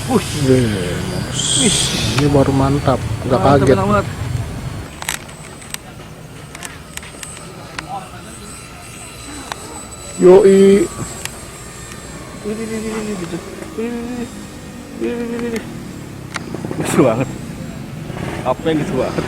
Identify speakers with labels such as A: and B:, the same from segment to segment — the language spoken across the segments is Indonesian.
A: Wih, ini baru mantap, nggak kaget. Yoi.
B: Gitu banget. Apa yang gitu banget?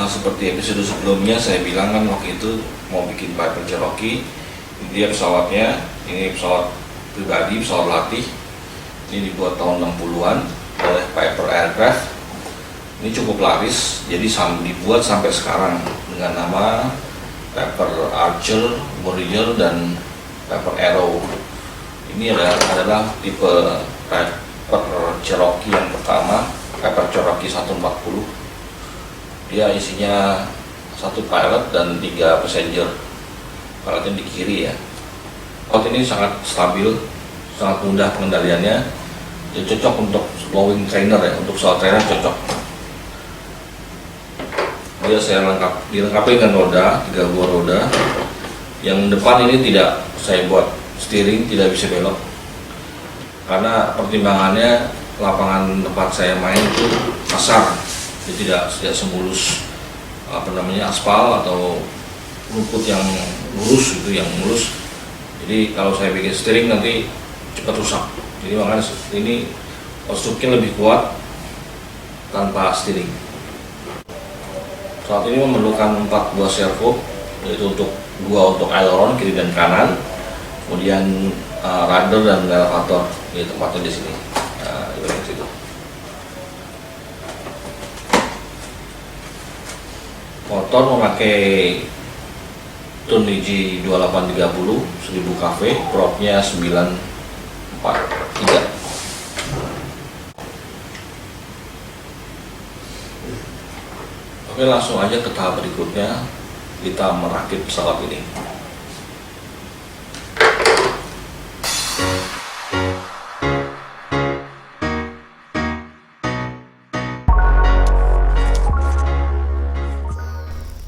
C: Seperti episode sebelumnya saya bilang kan waktu itu mau bikin Piper Cherokee. Dia pesawatnya, ini pesawat pribadi, pesawat latih. Ini dibuat tahun 60-an oleh Piper Aircraft. Ini cukup laris, jadi dibuat sampai sekarang dengan nama Piper Archer, Warrior, dan Piper Arrow. Ini adalah tipe Piper Cherokee yang pertama, Piper Cherokee 140. Dia isinya 1 pilot dan 3 passenger. Pilotnya di kiri ya. Pesawat ini sangat stabil, sangat mudah pengendaliannya. Dia cocok untuk blowing trainer ya, untuk pesawat trainer cocok. Dia dilengkapi dengan roda, 3 buah roda. Yang depan ini tidak saya buat steering, tidak bisa belok. Karena pertimbangannya lapangan tempat saya main itu kasar. Dia tidak semulus aspal atau rumput yang lurus yang mulus. Jadi kalau saya bikin steering nanti cepat rusak. Jadi makanya ini struknya lebih kuat tanpa steering. Saat ini memerlukan 4 buah servo, yaitu 2 untuk aileron kiri dan kanan, kemudian rudder dan elevator. Ini tempatnya di sini. Nah, di situ. Motor memakai Tuniji 2830 1000 kV, propnya 943. Oke, langsung aja ke tahap berikutnya, kita merakit pesawat ini.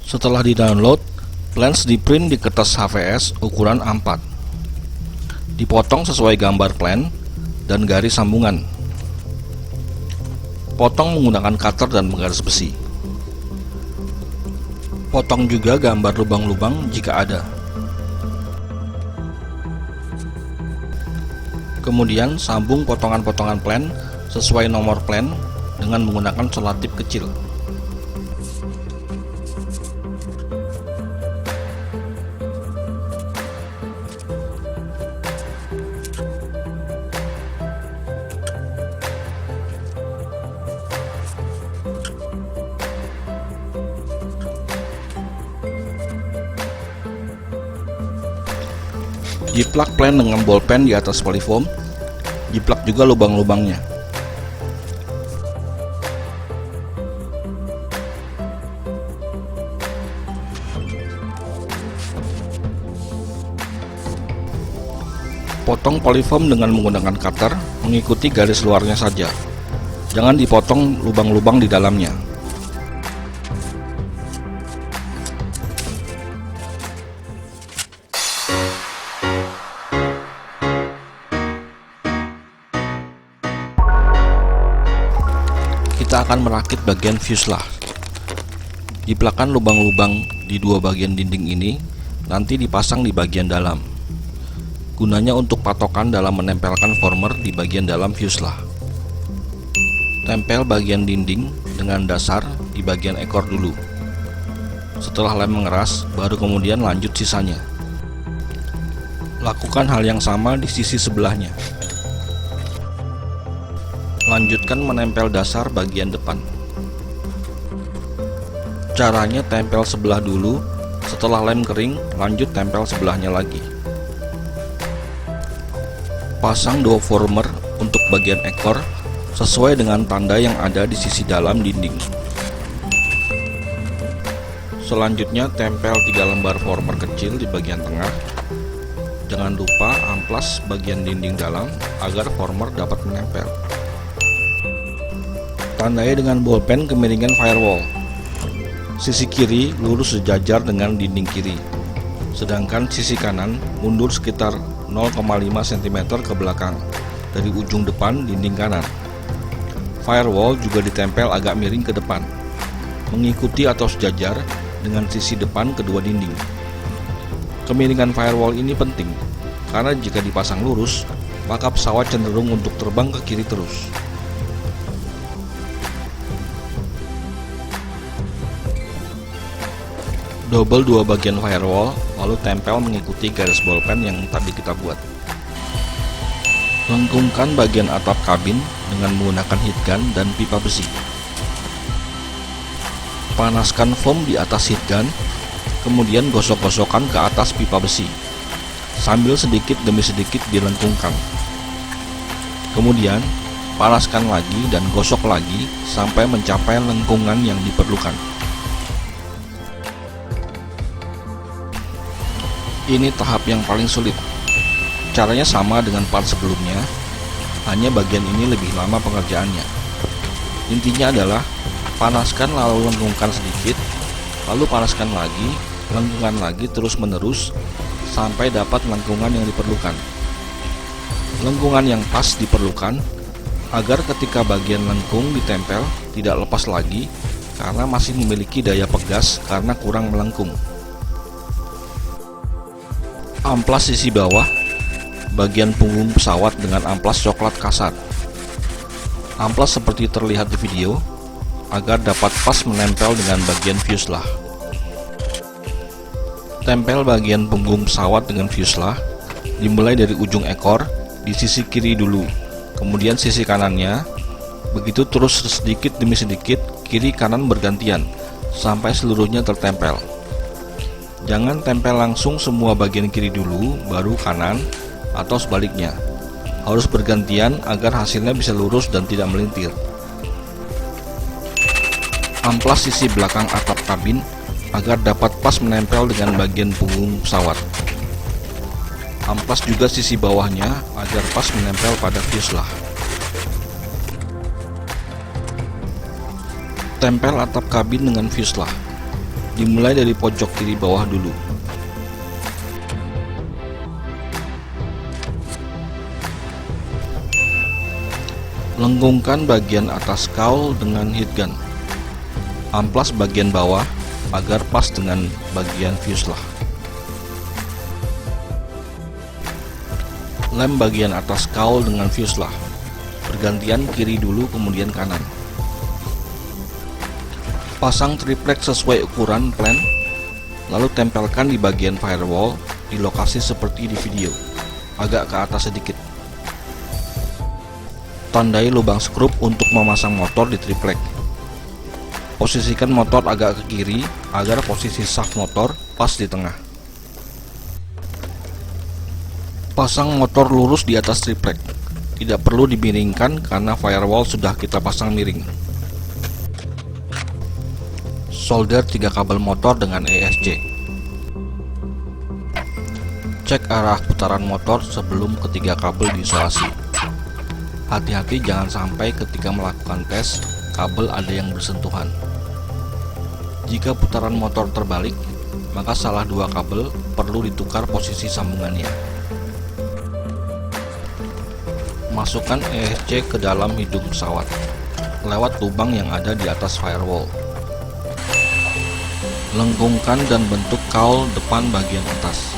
D: Setelah di-download, plans di-print di kertas HVS ukuran A4. Dipotong sesuai gambar plan dan garis sambungan. Potong menggunakan cutter dan penggaris besi. Potong juga gambar lubang-lubang jika ada. Kemudian sambung potongan-potongan plan sesuai nomor plan dengan menggunakan selotip kecil. Jiplak plan dengan bolpen di atas polyfoam. Jiplak juga lubang-lubangnya. Potong polyfoam dengan menggunakan cutter, mengikuti garis luarnya saja. Jangan dipotong lubang-lubang di dalamnya. Kita akan merakit bagian fuselage. Jiplakan lubang-lubang di 2 bagian dinding ini, nanti dipasang di bagian dalam. Gunanya untuk patokan dalam menempelkan former di bagian dalam fuselage. Tempel bagian dinding dengan dasar di bagian ekor dulu. Setelah lem mengeras, baru kemudian lanjut sisanya. Lakukan hal yang sama di sisi sebelahnya. Lanjutkan menempel dasar bagian depan. Caranya tempel sebelah dulu, setelah lem kering, lanjut tempel sebelahnya lagi. Pasang 2 former untuk bagian ekor sesuai dengan tanda yang ada di sisi dalam dinding. Selanjutnya tempel 3 lembar former kecil di bagian tengah. Jangan lupa amplas bagian dinding dalam agar former dapat menempel. Tandai dengan bolpen kemiringan firewall. Sisi kiri lurus sejajar dengan dinding kiri, sedangkan sisi kanan mundur sekitar 0,5 cm ke belakang dari ujung depan dinding kanan. Firewall juga ditempel agak miring ke depan, mengikuti atau sejajar dengan sisi depan kedua dinding. Kemiringan firewall ini penting, karena jika dipasang lurus, maka pesawat cenderung untuk terbang ke kiri terus. Double dua bagian firewall, lalu tempel mengikuti garis bolpen yang tadi kita buat. Lengkungkan bagian atap kabin dengan menggunakan heat gun dan pipa besi. Panaskan foam di atas heat gun, kemudian gosok-gosokkan ke atas pipa besi, sambil sedikit demi sedikit dilengkungkan. Kemudian, panaskan lagi dan gosok lagi sampai mencapai lengkungan yang diperlukan. Ini tahap yang paling sulit. Caranya sama dengan part sebelumnya, hanya bagian ini lebih lama pengerjaannya. Intinya adalah panaskan lalu lengkungkan sedikit, lalu panaskan lagi, lengkungkan lagi terus menerus sampai dapat lengkungan yang diperlukan. Lengkungan yang pas diperlukan agar ketika bagian lengkung ditempel tidak lepas lagi karena masih memiliki daya pegas karena kurang melengkung. Amplas sisi bawah bagian punggung pesawat dengan amplas coklat kasar. Amplas seperti terlihat di video agar dapat pas menempel dengan bagian fuselage. Tempel bagian punggung pesawat dengan fuselage dimulai dari ujung ekor di sisi kiri dulu, kemudian sisi kanannya, begitu terus sedikit demi sedikit, kiri kanan bergantian sampai seluruhnya tertempel. Jangan tempel langsung semua bagian kiri dulu baru kanan, atau sebaliknya. Harus bergantian agar hasilnya bisa lurus dan tidak melintir. Amplas sisi belakang atap kabin agar dapat pas menempel dengan bagian punggung pesawat. Amplas juga sisi bawahnya agar pas menempel pada fuselage. Tempel atap kabin dengan fuselage. Dimulai dari pojok kiri bawah dulu. Lengkungkan bagian atas cowl dengan heat gun. Amplas bagian bawah agar pas dengan bagian fuselage. Lem bagian atas cowl dengan fuselage. Bergantian kiri dulu kemudian kanan. Pasang triplek sesuai ukuran plan, lalu tempelkan di bagian firewall di lokasi seperti di video, agak ke atas sedikit. Tandai lubang skrup untuk memasang motor di triplek. Posisikan motor agak ke kiri agar posisi shaft motor pas di tengah. Pasang motor lurus di atas triplek. Tidak perlu dimiringkan karena firewall sudah kita pasang miring. Solder 3 kabel motor dengan ESC. Cek arah putaran motor sebelum ketiga kabel diisolasi. Hati-hati jangan sampai ketika melakukan tes kabel ada yang bersentuhan. Jika putaran motor terbalik, maka salah 2 kabel perlu ditukar posisi sambungannya. Masukkan ESC ke dalam hidung pesawat lewat lubang yang ada di atas firewall. Lengkungkan dan bentuk cowl depan bagian atas.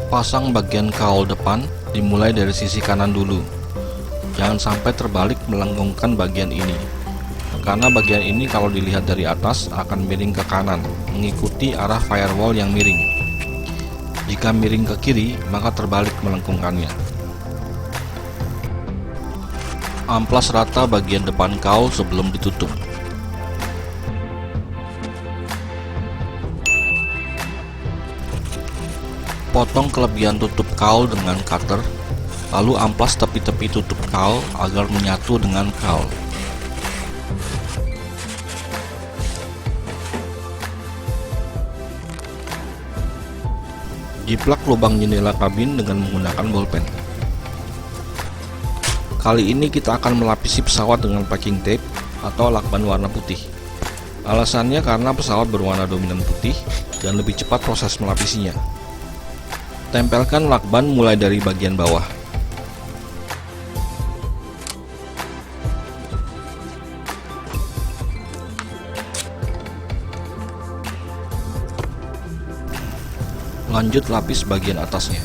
D: Pasang bagian cowl depan dimulai dari sisi kanan dulu. Jangan sampai terbalik melengkungkan bagian ini, karena bagian ini kalau dilihat dari atas akan miring ke kanan, mengikuti arah firewall yang miring. Jika miring ke kiri, maka terbalik melengkungkannya. Amplas rata bagian depan cowl sebelum ditutup. Potong kelebihan tutup cowl dengan cutter, lalu amplas tepi-tepi tutup cowl agar menyatu dengan cowl. Jiplak lubang jendela kabin dengan menggunakan bolpen. Kali ini kita akan melapisi pesawat dengan packing tape atau lakban warna putih. Alasannya karena pesawat berwarna dominan putih dan lebih cepat proses melapisinya. Tempelkan lakban mulai dari bagian bawah. Lanjut lapis bagian atasnya.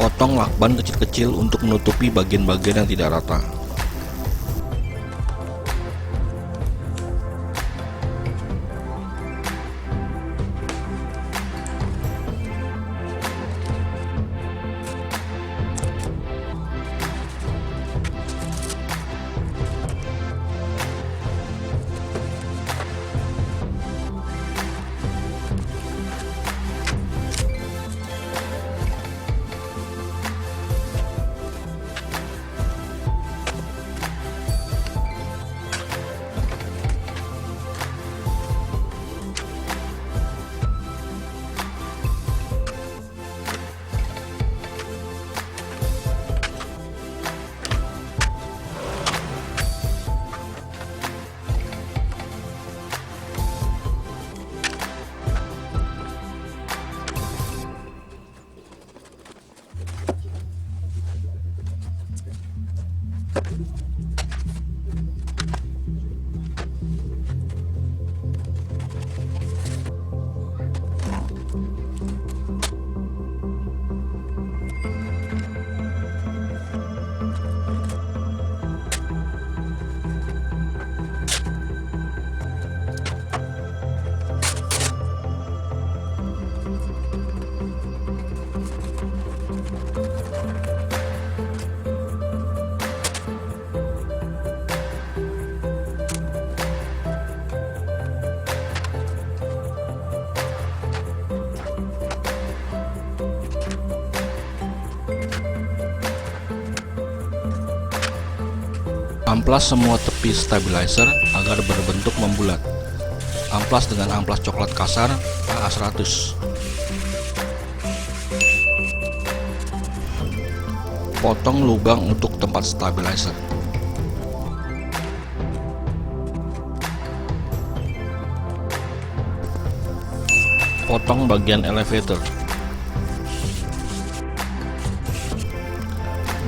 D: Potong lakban kecil-kecil untuk menutupi bagian-bagian yang tidak rata. Amplas semua tepi stabilizer agar berbentuk membulat. Amplas dengan amplas coklat kasar AA100. Potong lubang untuk tempat stabilizer. Potong bagian elevator.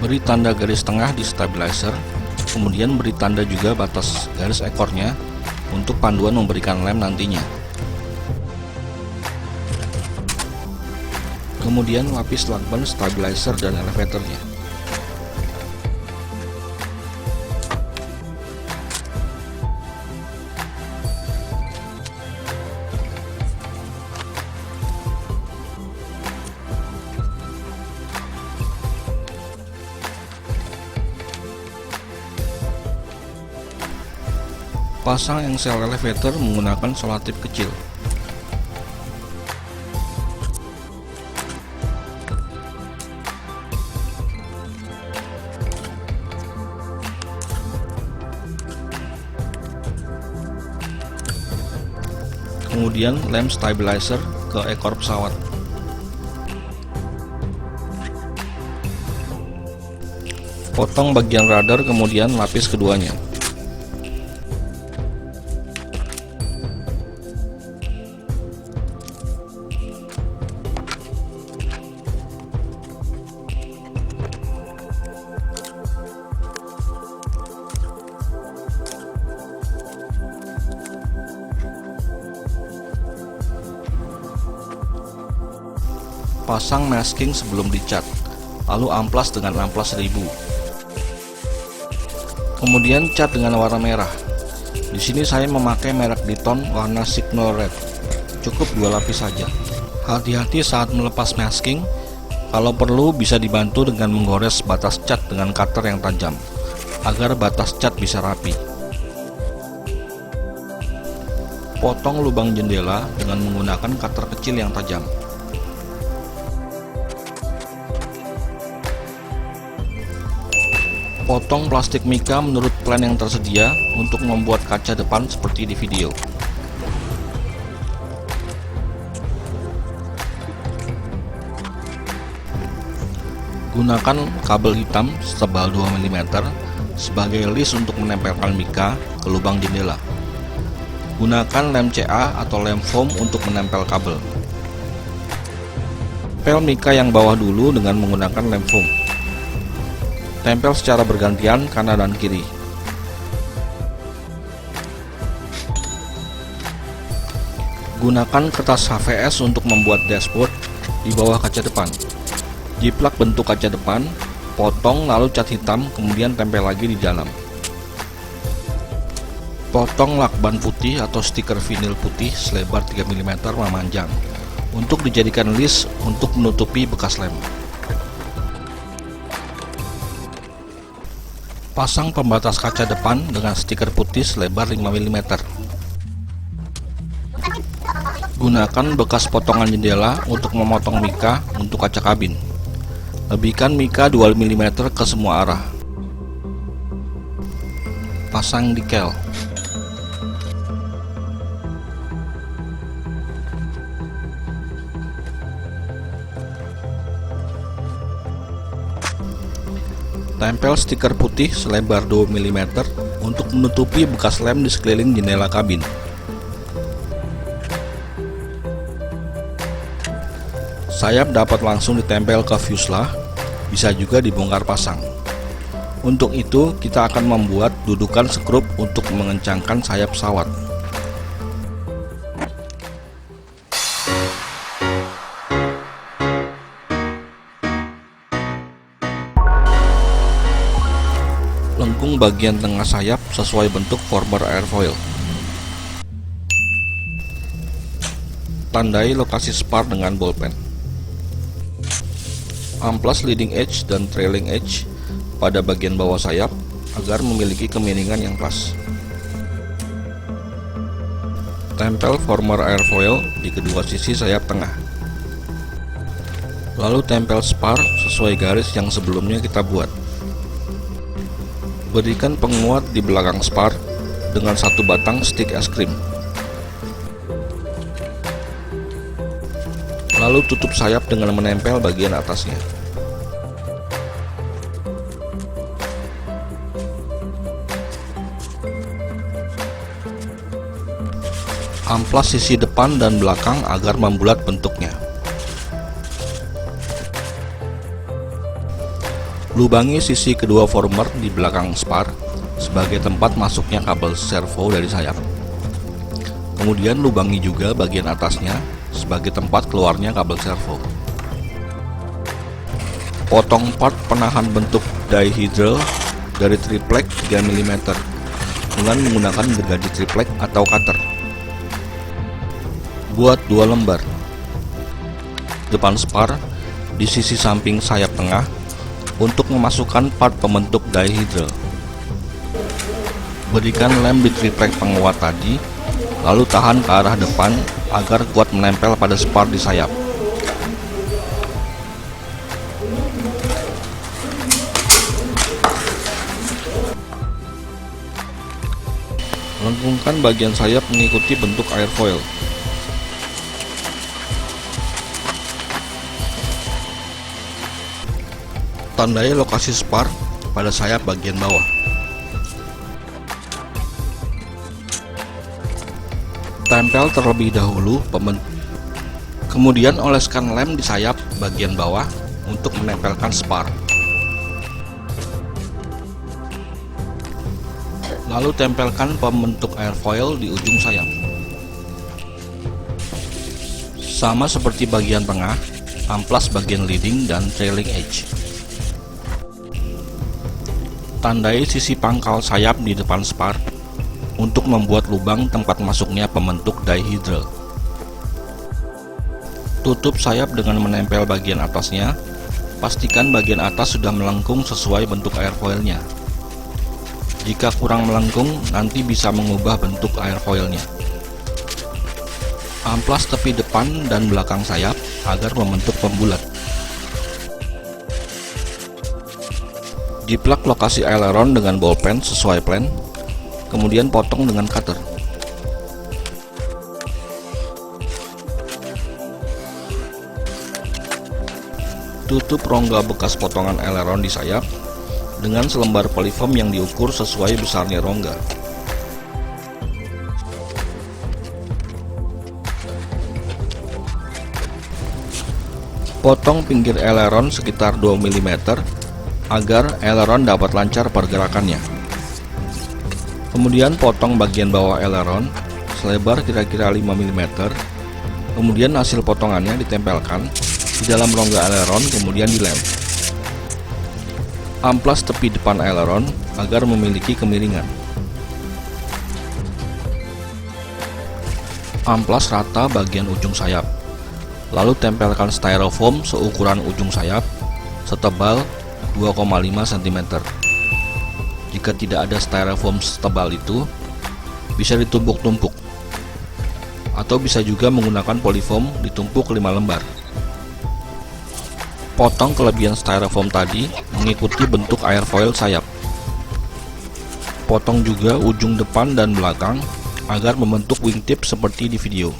D: Beri tanda garis tengah di stabilizer. Kemudian beri tanda juga batas garis ekornya untuk panduan memberikan lem nantinya. Kemudian lapis lakban stabilizer dan elevatornya. Pasang engsel elevator menggunakan selotip kecil. Kemudian lem stabilizer ke ekor pesawat. Potong bagian radar kemudian lapis keduanya. Pasang masking sebelum dicat, lalu amplas dengan amplas 1000. Kemudian cat dengan warna merah. Di sini saya memakai merek Diton warna Signal Red. Cukup 2 lapis saja. Hati-hati saat melepas masking. Kalau perlu bisa dibantu dengan menggores batas cat dengan cutter yang tajam, agar batas cat bisa rapi. Potong lubang jendela dengan menggunakan cutter kecil yang tajam. Potong plastik mika menurut plan yang tersedia untuk membuat kaca depan seperti di video. Gunakan kabel hitam setebal 2 mm sebagai lis untuk menempelkan mika ke lubang jendela. Gunakan lem CA atau lem foam untuk menempel kabel. Tempel mika yang bawah dulu dengan menggunakan lem foam. Tempel secara bergantian kanan dan kiri. Gunakan kertas HVS untuk membuat dashboard di bawah kaca depan. Jiplak bentuk kaca depan, potong lalu cat hitam, kemudian tempel lagi di dalam. Potong lakban putih atau stiker vinil putih selebar 3 mm memanjang untuk dijadikan list untuk menutupi bekas lem. Pasang pembatas kaca depan dengan stiker putih selebar 5 mm. Gunakan bekas potongan jendela untuk memotong mika untuk kaca kabin. Lebihkan mika 2 mm ke semua arah. Pasang decal. Tempel stiker putih selebar 2 mm untuk menutupi bekas lem di sekeliling jendela kabin. Sayap dapat langsung ditempel ke fuselage, bisa juga dibongkar pasang. Untuk itu, kita akan membuat dudukan skrup untuk mengencangkan sayap pesawat. Lengkung bagian tengah sayap sesuai bentuk former airfoil. Tandai lokasi spar dengan bolpen. Amplas leading edge dan trailing edge pada bagian bawah sayap agar memiliki kemiringan yang pas. Tempel former airfoil di kedua sisi sayap tengah. Lalu tempel spar sesuai garis yang sebelumnya kita buat. Berikan penguat di belakang spar dengan 1 batang stik es krim. Lalu tutup sayap dengan menempel bagian atasnya. Amplas sisi depan dan belakang agar membulat bentuknya. Lubangi sisi kedua former di belakang spar sebagai tempat masuknya kabel servo dari sayap. Kemudian lubangi juga bagian atasnya sebagai tempat keluarnya kabel servo. Potong part penahan bentuk dihedral dari triplek 3 mm dengan menggunakan gergaji triplek atau cutter. Buat 2 lembar. Depan spar di sisi samping sayap tengah untuk memasukkan part pembentuk dihedral. Berikan lem di triplek penguat tadi, lalu tahan ke arah depan agar kuat menempel pada spar di sayap. Lengkungkan bagian sayap mengikuti bentuk airfoil. Tandai lokasi spar pada sayap bagian bawah. Tempel terlebih dahulu kemudian oleskan lem di sayap bagian bawah untuk menempelkan spar. Lalu tempelkan pembentuk airfoil di ujung sayap. Sama seperti bagian tengah, amplas bagian leading dan trailing edge. Tandai sisi pangkal sayap di depan spar untuk membuat lubang tempat masuknya pembentuk dihedral. Tutup sayap dengan menempel bagian atasnya. Pastikan bagian atas sudah melengkung sesuai bentuk airfoilnya. Jika kurang melengkung, nanti bisa mengubah bentuk airfoilnya. Amplas tepi depan dan belakang sayap agar membentuk pembulat. Jiplak lokasi aileron dengan ballpen sesuai plan, kemudian potong dengan cutter. Tutup rongga bekas potongan aileron di sayap dengan selembar polyfoam yang diukur sesuai besarnya rongga. Potong pinggir aileron sekitar 2 mm agar aileron dapat lancar pergerakannya. Kemudian potong bagian bawah aileron selebar kira-kira 5 mm. Kemudian hasil potongannya ditempelkan di dalam rongga aileron, kemudian dilem. Amplas tepi depan aileron agar memiliki kemiringan. Amplas rata bagian ujung sayap. Lalu tempelkan styrofoam seukuran ujung sayap setebal 2,5 cm. Jika tidak ada styrofoam setebal itu, bisa ditumpuk-tumpuk, atau bisa juga menggunakan polyfoam ditumpuk 5 lembar. Potong kelebihan styrofoam tadi mengikuti bentuk airfoil sayap. Potong juga ujung depan dan belakang agar membentuk wingtip seperti di video.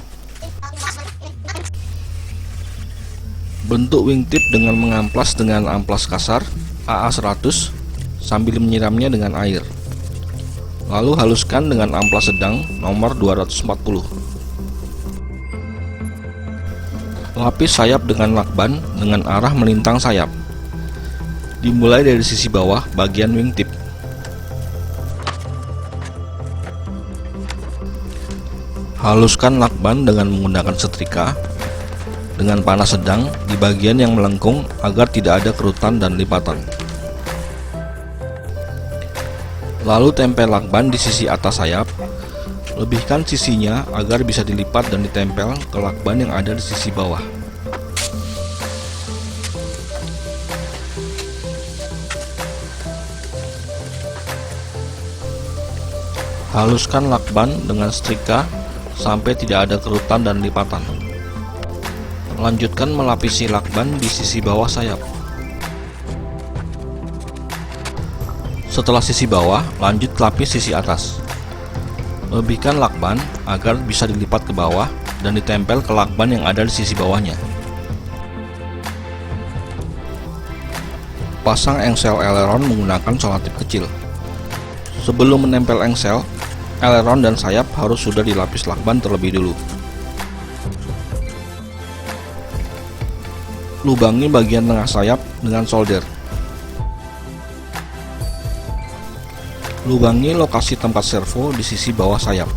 D: Bentuk wingtip dengan mengamplas dengan amplas kasar AA100 sambil menyiramnya dengan air. Lalu haluskan dengan amplas sedang nomor 240. Lapis sayap dengan lakban dengan arah melintang sayap. Dimulai dari sisi bawah bagian wingtip. Haluskan lakban dengan menggunakan setrika dengan panas sedang di bagian yang melengkung agar tidak ada kerutan dan lipatan. Lalu tempel lakban di sisi atas sayap. Lebihkan sisinya agar bisa dilipat dan ditempel ke lakban yang ada di sisi bawah. Haluskan lakban dengan setrika sampai tidak ada kerutan dan lipatan. Lanjutkan melapisi lakban di sisi bawah sayap. Setelah sisi bawah, lanjut lapis sisi atas. Lebihkan lakban agar bisa dilipat ke bawah dan ditempel ke lakban yang ada di sisi bawahnya. Pasang engsel aileron menggunakan selotip kecil. Sebelum menempel engsel, aileron dan sayap harus sudah dilapis lakban terlebih dulu. Lubangi bagian tengah sayap dengan solder. Lubangi lokasi tempat servo di sisi bawah sayap.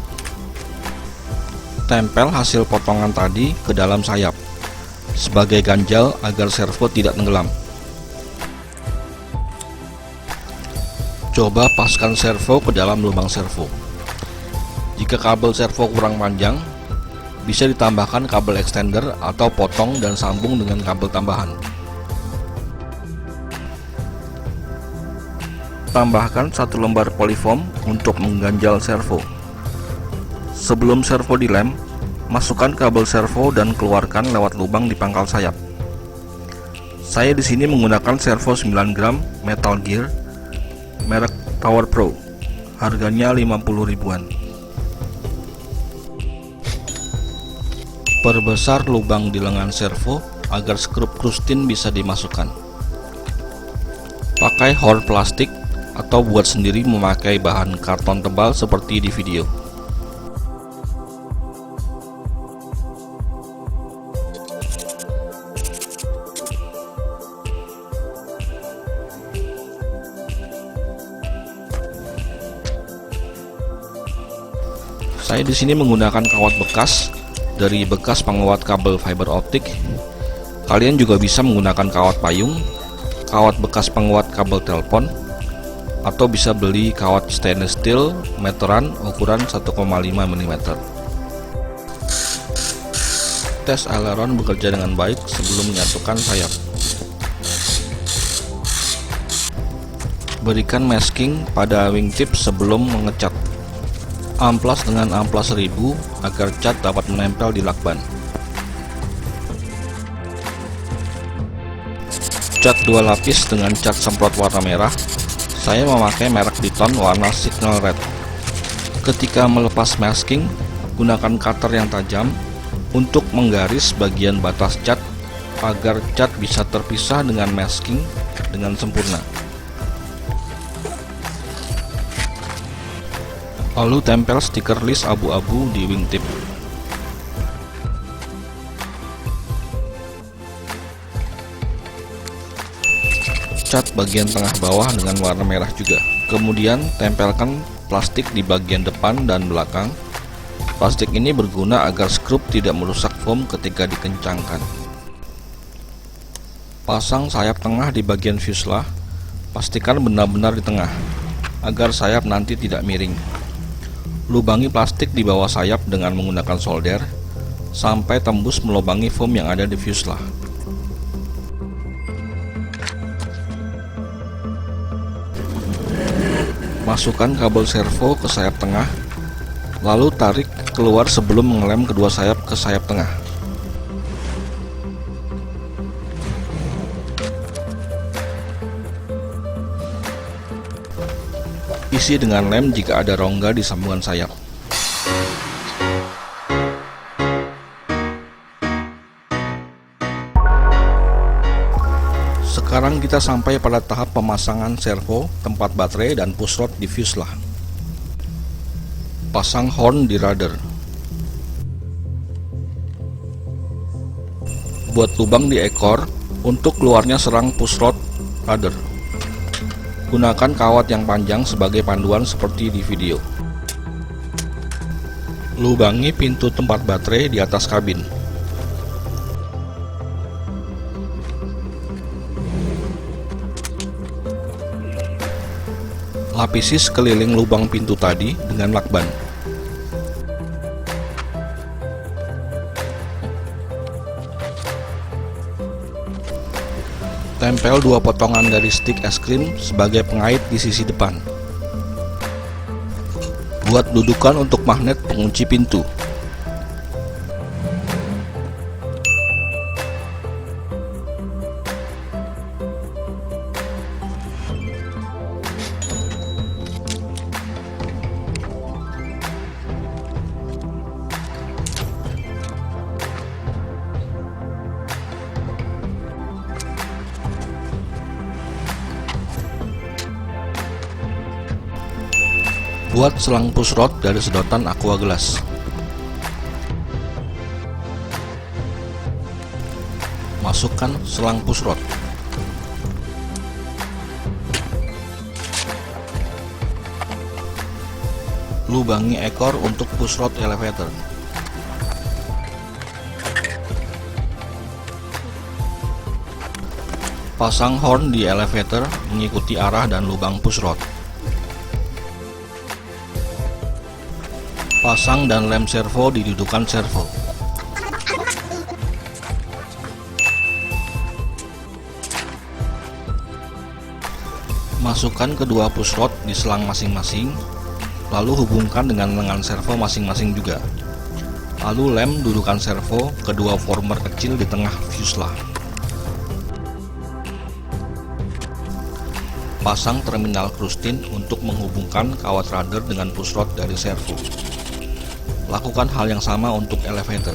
D: Tempel hasil potongan tadi ke dalam sayap sebagai ganjal agar servo tidak tenggelam. Coba paskan servo ke dalam lubang servo. Jika kabel servo kurang panjang, bisa ditambahkan kabel extender atau potong dan sambung dengan kabel tambahan. Tambahkan 1 lembar polyfoam untuk mengganjal servo. Sebelum servo dilem, masukkan kabel servo dan keluarkan lewat lubang di pangkal sayap. Saya di sini menggunakan servo 9 gram Metal Gear merek Power Pro. Harganya 50 ribuan. Perbesar lubang di lengan servo agar skrup krustin bisa dimasukkan. Pakai horn plastik atau buat sendiri memakai bahan karton tebal seperti di video. Saya di sini menggunakan kawat bekas dari bekas penguat kabel fiber optik Kalian juga bisa menggunakan kawat payung, kawat bekas penguat kabel telepon, atau bisa beli kawat stainless steel meteran ukuran 1,5 mm. Tes aileron bekerja dengan baik sebelum menyatukan sayap. Berikan masking pada wingtip sebelum mengecat. Amplas dengan amplas 1000 agar cat dapat menempel di lakban. Cat 2 lapis dengan cat semprot warna merah. Saya memakai merek Diton warna signal red. Ketika melepas masking, gunakan cutter yang tajam untuk menggaris bagian batas cat agar cat bisa terpisah dengan masking dengan sempurna. Lalu tempel stiker list abu-abu di wingtip. Cat bagian tengah bawah dengan warna merah juga. Kemudian tempelkan plastik di bagian depan dan belakang. Plastik ini berguna agar skrup tidak merusak foam ketika dikencangkan. Pasang sayap tengah di bagian fuselage. Pastikan benar-benar di tengah agar sayap nanti tidak miring. Lubangi plastik di bawah sayap dengan menggunakan solder sampai tembus melubangi foam yang ada di fuselage. Masukkan kabel servo ke sayap tengah, lalu tarik keluar sebelum mengelem kedua sayap ke sayap tengah. Isi dengan lem jika ada rongga di sambungan sayap. Sekarang kita sampai pada tahap pemasangan servo, tempat baterai, dan pushrod di fuselage. Pasang horn di rudder. Buat lubang di ekor untuk keluarnya serang pushrod rudder. Gunakan kawat yang panjang sebagai panduan seperti di video. Lubangi pintu tempat baterai di atas kabin. Lapisi sekeliling lubang pintu tadi dengan lakban. Tempel 2 potongan dari stik es krim sebagai pengait di sisi depan. Buat dudukan untuk magnet pengunci pintu. Buat selang pushrod dari sedotan aqua gelas. Masukkan selang pushrod. Lubangi ekor untuk pushrod elevator. Pasang horn di elevator mengikuti arah dan lubang pushrod. Pasang dan lem servo di dudukan servo. Masukkan kedua pushrod di selang masing-masing, lalu hubungkan dengan lengan servo masing-masing juga. Lalu lem dudukan servo kedua former kecil di tengah fuselage. Pasang terminal krustin untuk menghubungkan kawat rudder dengan pushrod dari servo. Lakukan hal yang sama untuk elevator.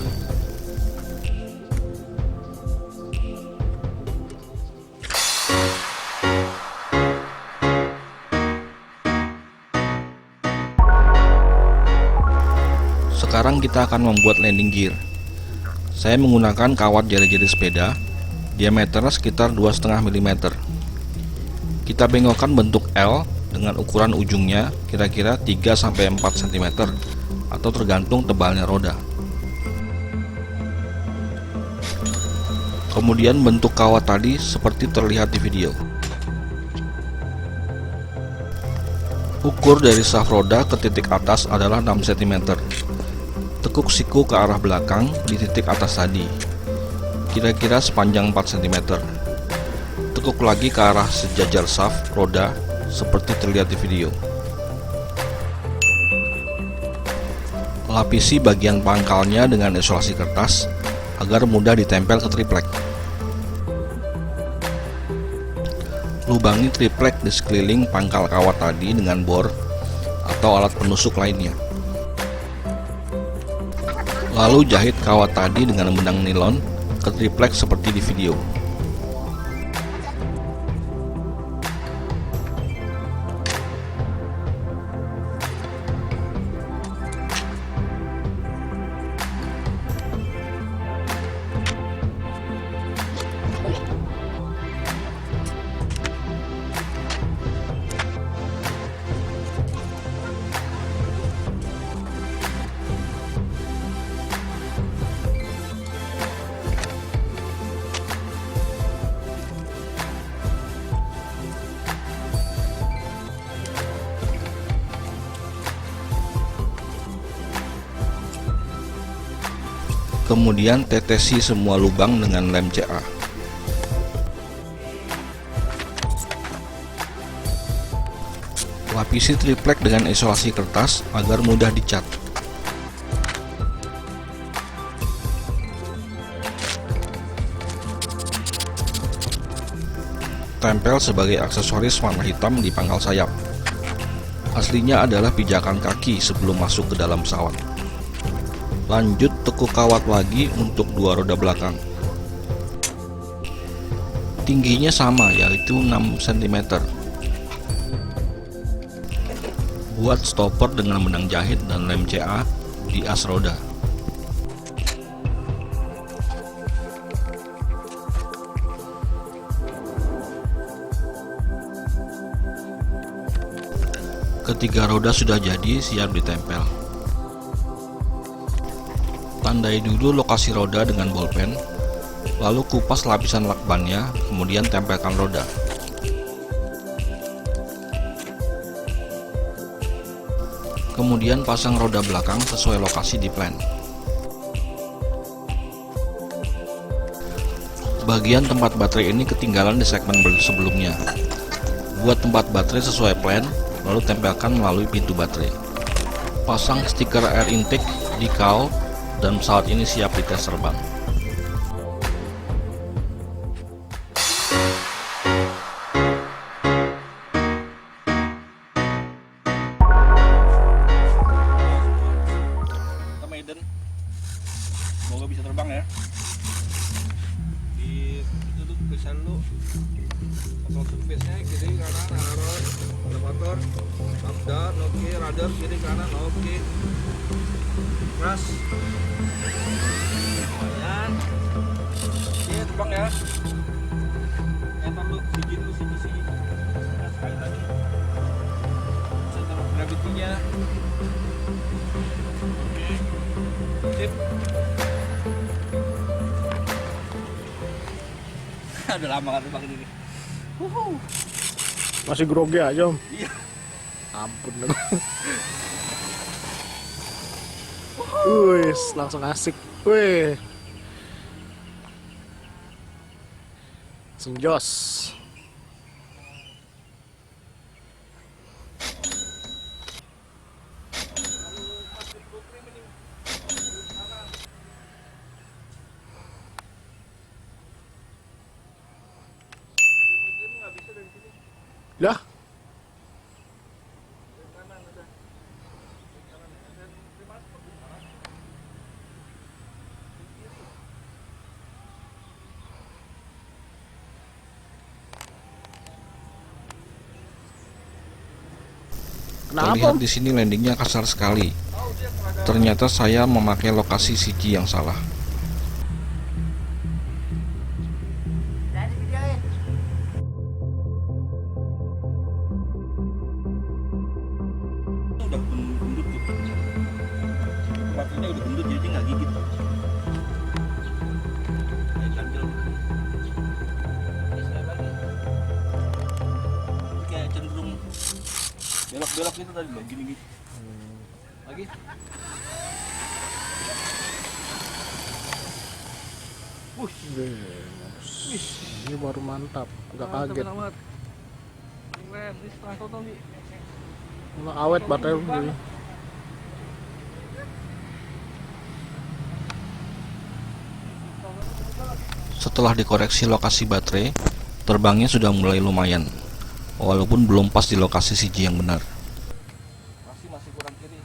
D: Sekarang kita akan membuat landing gear. Saya menggunakan kawat jari-jari sepeda, diameternya sekitar 2,5 mm. Kita bengkokkan bentuk L dengan ukuran ujungnya kira-kira 3-4 cm atau tergantung tebalnya roda. Kemudian bentuk kawat tadi seperti terlihat di video. Ukur dari saf roda ke titik atas adalah 6 cm. Tekuk siku ke arah belakang di titik atas tadi, kira-kira sepanjang 4 cm. Tekuk lagi ke arah sejajar saf roda seperti terlihat di video. Lapisi bagian pangkalnya dengan isolasi kertas agar mudah ditempel ke triplek. Lubangi triplek di sekeliling pangkal kawat tadi dengan bor atau alat penusuk lainnya. Lalu jahit kawat tadi dengan benang nilon ke triplek seperti di video. Kemudian tetesi semua lubang dengan lem CA. Lapisi triplek dengan isolasi kertas agar mudah dicat. Tempel sebagai aksesoris warna hitam di pangkal sayap. Aslinya adalah pijakan kaki sebelum masuk ke dalam pesawat. Lanjut tekuk kawat lagi untuk dua roda belakang. Tingginya sama, yaitu 6 cm. Buat stopper dengan benang jahit dan lem CA di as roda. Ketiga roda sudah jadi, siap ditempel. Tandai dulu lokasi roda dengan bolpen, lalu kupas lapisan lakbannya, kemudian tempelkan roda. Kemudian pasang roda belakang sesuai lokasi di plan. Bagian tempat baterai ini ketinggalan di segmen sebelumnya. Buat tempat baterai sesuai plan, lalu tempelkan melalui pintu baterai. Pasang stiker air intake di kau, dan pesawat ini siap dites terbang.
B: Kita maiden, semoga bisa terbang ya. Di duduk bisa dulu. Kontrol surface-nya kiri kanan arah elevator, up down, oke, radar kiri kanan, oke. Keras. Lumayan. Oke, terbang ya. Entar lu siji dulu siji. Nah, sekali lagi. Center of gravity-nya. Oke. Sip. Udah lama kan terbang ini.
A: Masih grogi aja, Om.
B: Iya.
A: Ampun. Wih, langsung asik. Wih. Langsung jos. Lah. Kenapa?
D: Terlihat di sini landingnya kasar sekali. Ternyata saya memakai lokasi CG yang salah.
B: Udah gendut tuh. Baterainya udah gendut jadi nggak gigit. Kayak ganjel.
C: belok itu tadi loh, gini. Lagi.
A: Ini baru mantap, nggak kaget.
C: Keren, ini setengah total nih.
A: Nggak awet baterai ini.
D: Setelah dikoreksi lokasi baterai, terbangnya sudah mulai lumayan, walaupun belum pas di lokasi CG yang benar.
C: Masih kurang kiri.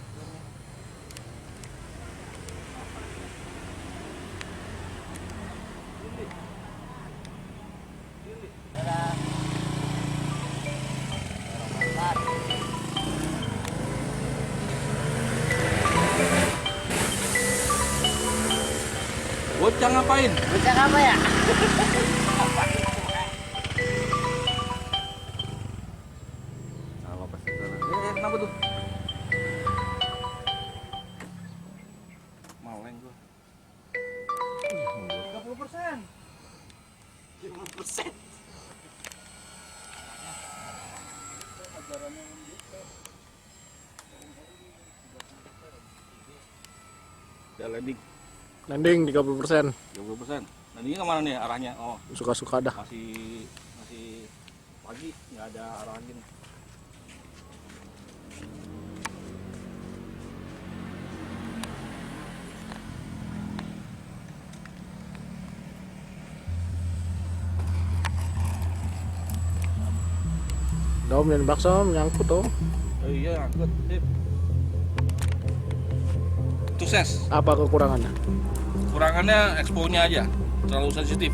C: Bocah ngapain?
E: Bocah apa ya?
C: Salah pasti salah. Kenapa tuh? Maleng gua. 30%.
E: 50%.
C: Udah landing
A: Landing 30%.
C: 30%. Landingnya kemana nih arahnya? Oh,
A: Suka-suka dah.
C: masih pagi, nggak ada arah angin.
A: Dom dan bakso nyangkut tuh.
C: Oh iya, angkut. Sip. Sukses.
A: Apa kekurangannya?
C: Kurangannya expo-nya aja, terlalu sensitif.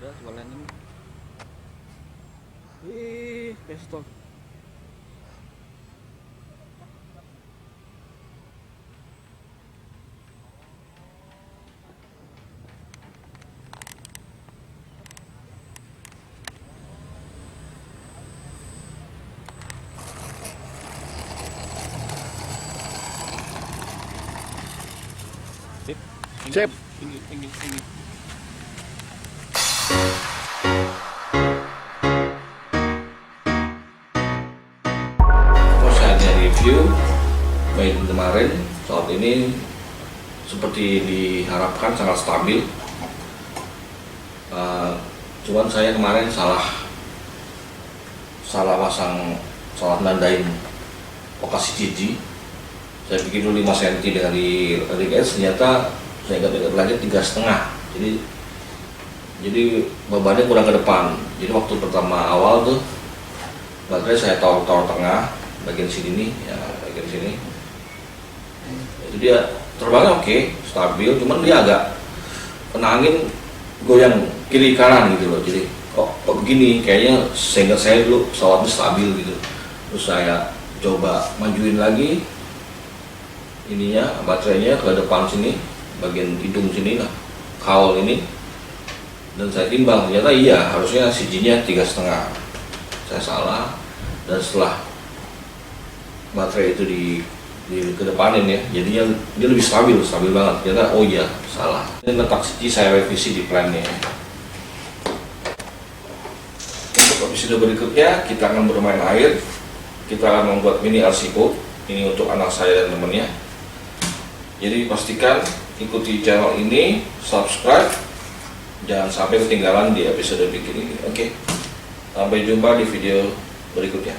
C: Udah, coba landing. Pistol. Sip.
A: Sip.
C: Tinggi. Saatnya review main kemarin. Saat ini seperti diharapkan sangat stabil. Cuman saya kemarin salah pasang, salah nandain lokasi CG. Saya bikin dulu 5 cm dari ring edge, ternyata saya ingat lagi 3,5. Jadi bebannya kurang ke depan. Jadi waktu pertama awal tuh baterai saya taruh tengah bagian sini nih, ya bagian sini. Itu dia terbangnya oke, stabil, cuman dia agak kena angin goyang kiri kanan gitu loh. Jadi kok begini, kayaknya seingat saya dulu pesawatnya stabil gitu. Terus saya coba majuin lagi ininya, baterainya ke depan sini, bagian hidung sini lah, kaul ini, dan saya timbang, ternyata iya harusnya CG-nya 3,5. Saya salah, dan setelah baterai itu di kedepanin ya, jadinya dia lebih stabil banget. Ternyata oh iya salah. Ini letak CG saya revisi di plannya. Untuk episode berikutnya kita akan bermain air. Kita akan membuat mini RC boat. Ini untuk anak saya dan temannya. Jadi pastikan ikuti channel ini, subscribe, jangan sampai ketinggalan di episode berikut ini. Oke, sampai jumpa di video berikutnya.